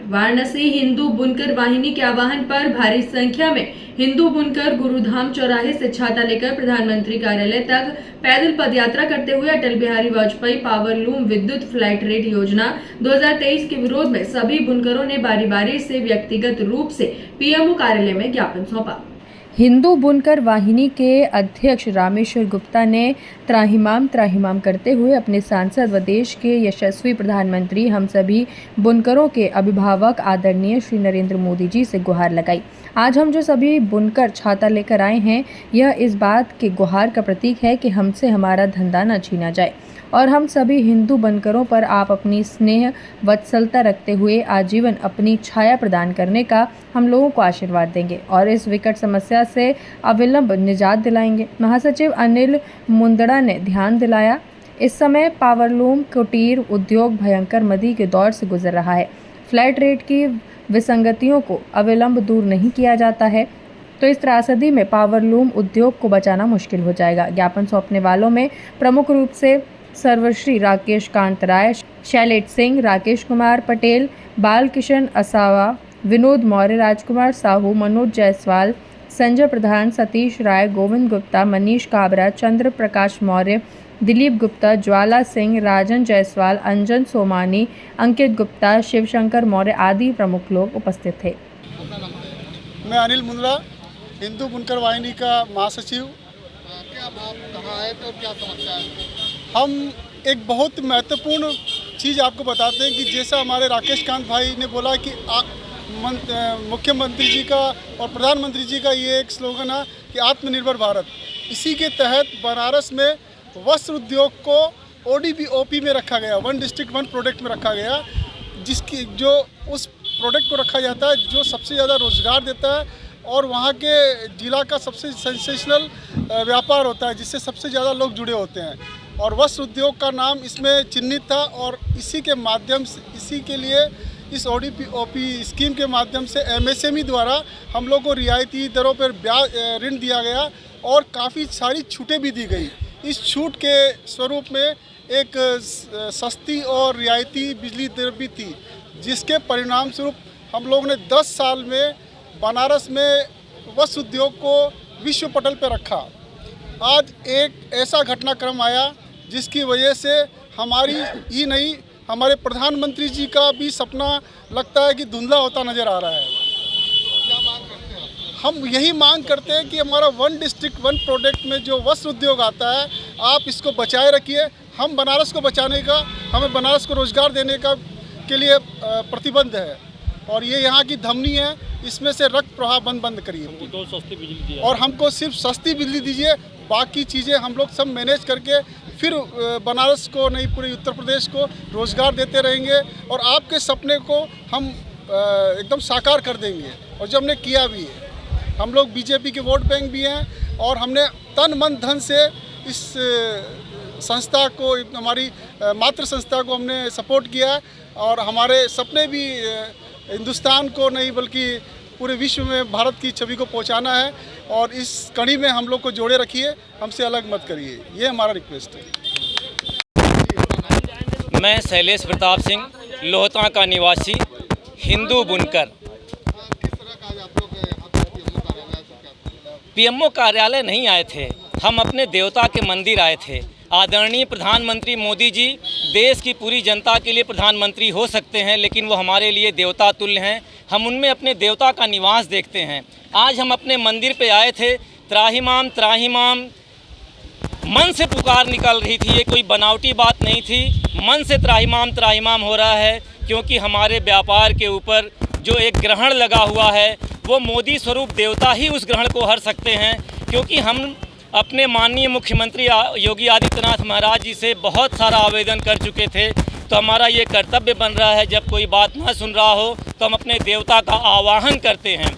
वाराणसी हिंदू बुनकर वाहिनी के आह्वान पर भारी संख्या में हिंदू बुनकर गुरुधाम चौराहे से छाता लेकर प्रधानमंत्री कार्यालय तक पैदल पदयात्रा करते हुए अटल बिहारी वाजपेयी पावर लूम विद्युत फ्लैट रेट योजना 2023 के विरोध में सभी बुनकरों ने बारी बारी से व्यक्तिगत रूप से पीएमओ कार्यालय में ज्ञापन सौंपा। हिंदू बुनकर वाहिनी के अध्यक्ष रामेश्वर गुप्ता ने त्राहिमाम करते हुए अपने सांसद व देश के यशस्वी प्रधानमंत्री हम सभी बुनकरों के अभिभावक आदरणीय श्री नरेंद्र मोदी जी से गुहार लगाई। आज हम जो सभी बुनकर छाता लेकर आए हैं, यह इस बात के गुहार का प्रतीक है कि हमसे हमारा धंधा न छीना जाए और हम सभी हिंदू बनकरों पर आप अपनी स्नेह वत्सलता रखते हुए आजीवन अपनी छाया प्रदान करने का हम लोगों को आशीर्वाद देंगे और इस विकट समस्या से अविलंब निजात दिलाएंगे। महासचिव अनिल मुंदड़ा ने ध्यान दिलाया, इस समय पावरलूम कुटीर उद्योग भयंकर मंदी के दौर से गुजर रहा है। फ्लैट रेट की विसंगतियों को अविलंब दूर नहीं किया जाता है तो इस त्रासदी में पावरलूम उद्योग को बचाना मुश्किल हो जाएगा। ज्ञापन सौंपने वालों में प्रमुख रूप से सर्वश्री राकेश कांत राय, शैलेश सिंह, राकेश कुमार पटेल, बाल किशन असावा, विनोद मौर्य, राजकुमार साहू, मनोज जायसवाल, संजय प्रधान, सतीश राय, गोविंद गुप्ता, मनीष काबरा, चंद्र प्रकाश मौर्य, दिलीप गुप्ता, ज्वाला सिंह, राजन जायसवाल, अंजन सोमानी, अंकित गुप्ता, शिवशंकर मौर्य आदि प्रमुख लोग उपस्थित थे। मैं अनिल मुंदड़ा, हिंदू बुनकर वाहिनी का महासचिव। क्या आप कहाँ आए थे और क्या समस्या है? हम एक बहुत महत्वपूर्ण चीज़ आपको बताते हैं कि जैसा हमारे राकेश कांत भाई ने बोला कि मुख्यमंत्री जी का और प्रधानमंत्री जी का ये एक स्लोगन है कि आत्मनिर्भर भारत। इसी के तहत बनारस में वस्त्र उद्योग को ODP-OP में रखा गया, वन डिस्ट्रिक्ट वन प्रोडक्ट में रखा गया, जिसकी जो उस प्रोडक्ट को रखा जाता है जो सबसे ज़्यादा रोज़गार देता है और वहाँ के जिला का सबसे सेंसेशनल व्यापार होता है जिससे सबसे ज़्यादा लोग जुड़े होते हैं। और वस्त्र उद्योग का नाम इसमें चिन्हित था और इसी के माध्यम से, इसी के लिए इस ODP-OP स्कीम के माध्यम से MSME द्वारा हम लोग को रियायती दरों पर ब्याज ऋण दिया गया और काफ़ी सारी छूटें भी दी गई। इस छूट के स्वरूप में एक सस्ती और रियायती बिजली दर भी थी, जिसके परिणाम स्वरूप हम लोग ने 10 साल में बनारस में वस्त्र उद्योग को विश्व पटल पर रखा। आज एक ऐसा घटनाक्रम आया जिसकी वजह से हमारी ही नहीं, हमारे प्रधानमंत्री जी का भी सपना लगता है कि धुंधला होता नज़र आ रहा है। क्या मांग करते हैं? हम यही मांग करते हैं कि हमारा वन डिस्ट्रिक्ट वन प्रोडक्ट में जो वस्त्र उद्योग आता है, आप इसको बचाए रखिए। हम बनारस को बचाने का, हमें बनारस को रोज़गार देने का के लिए प्रतिबद्ध है और ये यहाँ की धमनी है, इसमें से रक्त प्रवाह बंद करिए तो सस्ती बिजली दीजिए और हमको सिर्फ सस्ती बिजली दीजिए। बाकी चीज़ें हम लोग सब मैनेज करके फिर बनारस को नहीं पूरे उत्तर प्रदेश को रोज़गार देते रहेंगे और आपके सपने को हम एकदम साकार कर देंगे और जो हमने किया भी है। हम लोग BJP के वोट बैंक भी हैं और हमने तन मन धन से इस संस्था को, हमारी मातृ संस्था को हमने सपोर्ट किया है और हमारे सपने भी हिंदुस्तान को नहीं बल्कि पूरे विश्व में भारत की छवि को पहुंचाना है और इस कड़ी में हम लोग को जोड़े रखिए, हमसे अलग मत करिए, ये हमारा रिक्वेस्ट है। मैं शैलेश प्रताप सिंह, लोहता का निवासी, हिंदू बुनकर। किस तरह का आज आप लोग यहाँ पे पीएमओ कार्यालय से पीएमओ कार्यालय नहीं आए थे, हम अपने देवता के मंदिर आए थे। आदरणीय प्रधानमंत्री मोदी जी देश की पूरी जनता के लिए प्रधानमंत्री हो सकते हैं, लेकिन वो हमारे लिए देवता तुल्य हैं। हम उनमें अपने देवता का निवास देखते हैं। आज हम अपने मंदिर पे आए थे, त्राहिमाम मन से पुकार निकल रही थी, ये कोई बनावटी बात नहीं थी। मन से त्राहिमाम हो रहा है क्योंकि हमारे व्यापार के ऊपर जो एक ग्रहण लगा हुआ है वो मोदी स्वरूप देवता ही उस ग्रहण को हर सकते हैं। क्योंकि हम अपने माननीय मुख्यमंत्री योगी आदित्यनाथ महाराज जी से बहुत सारा आवेदन कर चुके थे, तो हमारा ये कर्तव्य बन रहा है जब कोई बात ना सुन रहा हो तो हम अपने देवता का आवाहन करते हैं।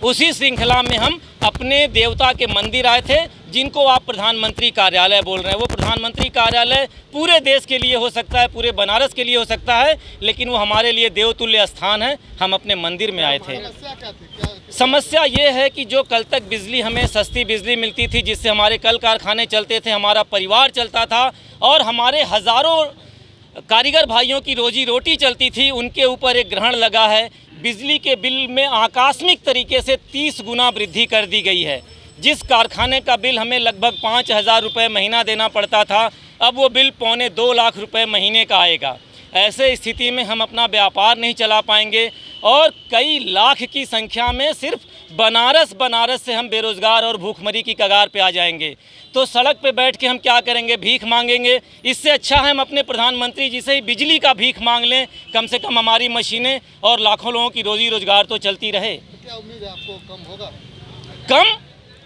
उसी श्रृंखला में हम अपने देवता के मंदिर आए थे, जिनको आप प्रधानमंत्री कार्यालय बोल रहे हैं। वो प्रधानमंत्री कार्यालय पूरे देश के लिए हो सकता है, पूरे बनारस के लिए हो सकता है, लेकिन वो हमारे लिए देवतुल्य स्थान है। हम अपने मंदिर में आए थे। समस्या क्या थी? समस्या ये है कि जो कल तक बिजली हमें सस्ती बिजली मिलती थी, जिससे हमारे कल कारखाने चलते थे, हमारा परिवार चलता था और हमारे हज़ारों कारीगर भाइयों की रोजी रोटी चलती थी, उनके ऊपर एक ग्रहण लगा है। बिजली के बिल में आकस्मिक तरीके से 30 गुना वृद्धि कर दी गई है। जिस कारखाने का बिल हमें लगभग 5,000 रुपये महीना देना पड़ता था, अब वो बिल 2.25 लाख रुपए महीने का आएगा। ऐसे स्थिति में हम अपना व्यापार नहीं चला पाएंगे और कई लाख की संख्या में सिर्फ बनारस से हम बेरोज़गार और भूखमरी की कगार पे आ जाएंगे। तो सड़क पे बैठ के हम क्या करेंगे? भीख मांगेंगे। इससे अच्छा है हम अपने प्रधानमंत्री जी से ही बिजली का भीख मांग लें, कम से कम हमारी मशीनें और लाखों लोगों की रोजी रोजगार तो चलती रहे। तो क्या उम्मीद है आपको कम होगा? कम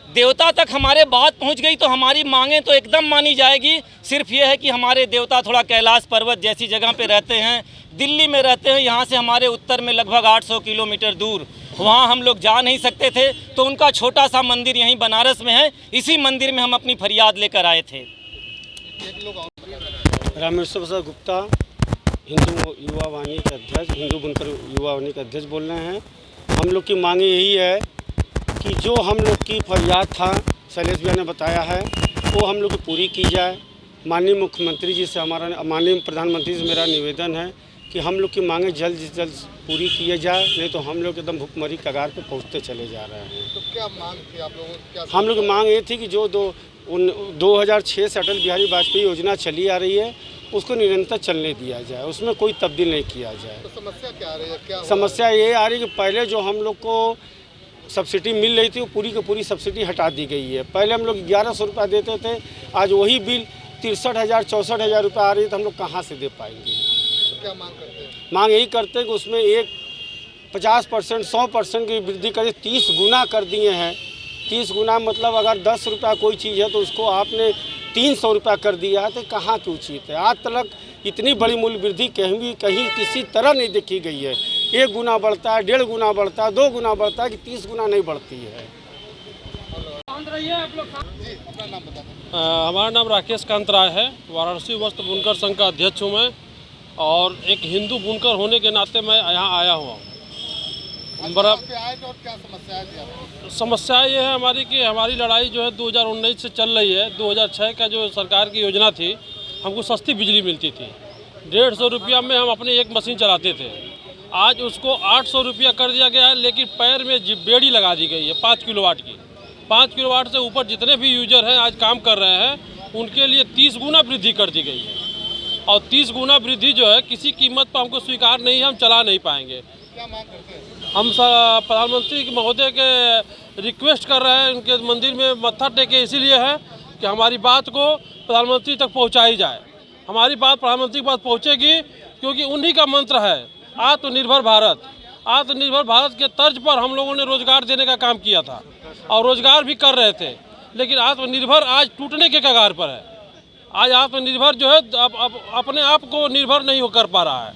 देवता तक हमारे बात पहुंच गई तो हमारी मांगें तो एकदम मानी जाएगी। सिर्फ ये है कि हमारे देवता थोड़ा कैलाश पर्वत जैसी जगह पे रहते हैं, दिल्ली में रहते हैं। यहाँ से हमारे उत्तर में लगभग 800 किलोमीटर दूर, वहाँ हम लोग जा नहीं सकते थे, तो उनका छोटा सा मंदिर यहीं बनारस में है। इसी मंदिर में हम अपनी फरियाद लेकर आए थे। रामेश्वर प्रसाद गुप्ता, हिंदू युवा वाहिनी के अध्यक्ष, हिंदू बुनकर युवा वाहिनी के अध्यक्ष बोल रहे हैं। हम लोग की मांग यही है कि जो हम लोग की फरियाद था, शैलेश भैया ने बताया है, वो हम लोग की पूरी की जाए। माननीय मुख्यमंत्री जी से माननीय प्रधानमंत्री से मेरा निवेदन है कि हम लोग की मांगें जल्द से जल्द पूरी किए जाए, नहीं तो हम लोग एकदम भुखमरी कगार पे पहुंचते चले जा रहे हैं। तो क्या मांग थी आप लोगों की? हम लोग की मांग ये थी कि जो 2006 से अटल बिहारी वाजपेयी योजना चली आ रही है, उसको निरंतर चलने दिया जाए, उसमें कोई तब्दील नहीं किया जाए। तो समस्या क्या आ रही है? क्या समस्या ये आ रही है कि पहले जो हम लोग को सब्सिडी मिल रही थी, वो पूरी की पूरी सब्सिडी हटा दी गई है। पहले हम लोग 1100 रुपया देते थे, आज वही बिल 63,000 64,000 रुपये आ रही है, तो हम लोग कहाँ से दे पाएंगे? तो क्या मांग करते हैं? मांग यही करते हैं कि उसमें एक 50% 100% की वृद्धि करके 30 गुना कर दिए हैं। 30 गुना मतलब अगर 10 रुपया कोई चीज़ है तो उसको आपने 300 रुपया कर दिया है, तो कहाँ की उचित है? आज तक इतनी बड़ी मूल्य वृद्धि कहीं किसी तरह नहीं देखी गई है। 1 गुना बढ़ता है, 1.5 गुना बढ़ता है, 2 गुना बढ़ता है, कि 30 गुना नहीं बढ़ती है। जी, अपना नाम बता दें। हमारा नाम राकेश कांत राय है। वाराणसी वस्त्र बुनकर संघ का अध्यक्ष हूँ मैं, और एक हिंदू बुनकर होने के नाते मैं यहाँ आया हुआ हूँ। यहाँ पे आए थे और क्या समस्याएं थी आपको? समस्या ये है हमारी कि हमारी लड़ाई जो है 2019 से चल रही है। 2006 का जो सरकार की योजना थी, हमको सस्ती बिजली मिलती थी। 150 रुपया में हम अपनी एक मशीन चलाते थे। आज उसको 800 रुपया कर दिया गया है, लेकिन पैर में बेड़ी लगा दी गई है 5 किलोवाट की। 5 किलोवाट से ऊपर जितने भी यूजर हैं आज काम कर रहे हैं, उनके लिए 30 गुना वृद्धि कर दी गई है। और 30 गुना वृद्धि जो है किसी कीमत पर हमको स्वीकार नहीं है, हम चला नहीं पाएंगे। क्या मांग करते हैं? हम प्रधानमंत्री महोदय के रिक्वेस्ट कर रहे हैं, उनके मंदिर में मत्था टेके इसीलिए है कि हमारी बात को प्रधानमंत्री तक पहुंचाई जाए। हमारी बात प्रधानमंत्री के पास पहुंचेगी, क्योंकि उन्हीं का मंत्र है आत्मनिर्भर भारत। आत्मनिर्भर भारत के तर्ज पर हम लोगों ने रोजगार देने का काम किया था और रोजगार भी कर रहे थे, लेकिन आत्मनिर्भर आज टूटने के कगार पर है। आज आत्मनिर्भर जो है अब अपने आप को निर्भर नहीं कर पा रहा है।